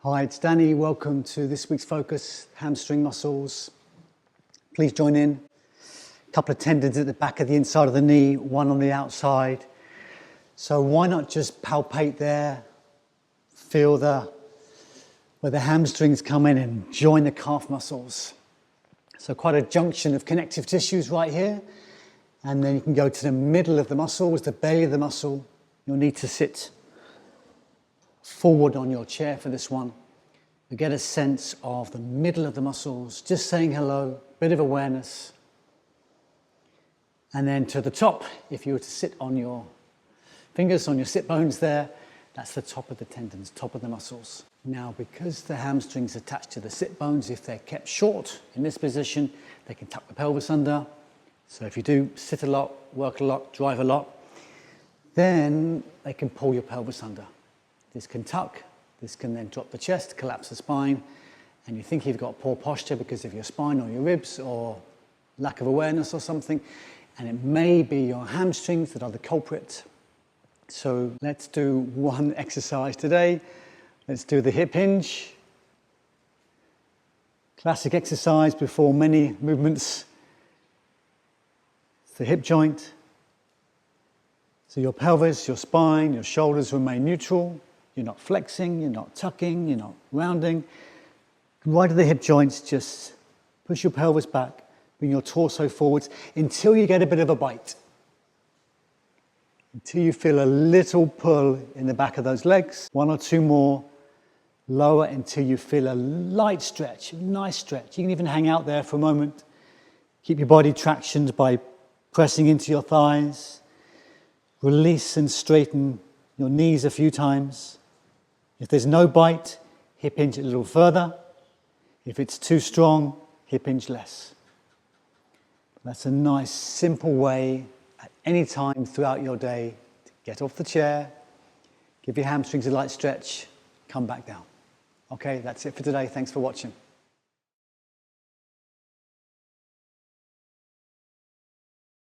Hi, it's Danny. Welcome to this week's focus, hamstring muscles. Please join in. A couple of tendons at the back of the inside of the knee, one on the outside. So why not just palpate there, feel where the hamstrings come in and join the calf muscles. So quite a junction of connective tissues right here. And then you can go to the middle of the muscles, the belly of the muscle. You'll need to sit forward on your chair for this one. You get a sense of the middle of the muscles, just saying hello, bit of awareness. And then to the top, if you were to sit on your fingers, on your sit bones there, that's the top of the tendons, top of the muscles. Now, because the hamstrings are attached to the sit bones, if they're kept short in this position, they can tuck the pelvis under. So if you do sit a lot, work a lot, drive a lot, then they can pull your pelvis under. This can tuck, this can then drop the chest, collapse the spine, and you think you've got poor posture because of your spine or your ribs or lack of awareness or something, and it may be your hamstrings that are the culprit. So let's do one exercise today. Let's do the hip hinge. Classic exercise before many movements. It's the hip joint. So your pelvis, your spine, your shoulders remain neutral. You're not flexing, you're not tucking, you're not rounding. Right at the hip joints, just push your pelvis back, bring your torso forwards until you get a bit of a bite. Until you feel a little pull in the back of those legs. One or two more. Lower until you feel a light stretch, a nice stretch. You can even hang out there for a moment. Keep your body tractioned by pressing into your thighs. Release and straighten your knees a few times. If there's no bite, hip hinge a little further. If it's too strong, hip hinge less. That's a nice, simple way at any time throughout your day to get off the chair, give your hamstrings a light stretch, come back down. Okay, that's it for today. Thanks for watching.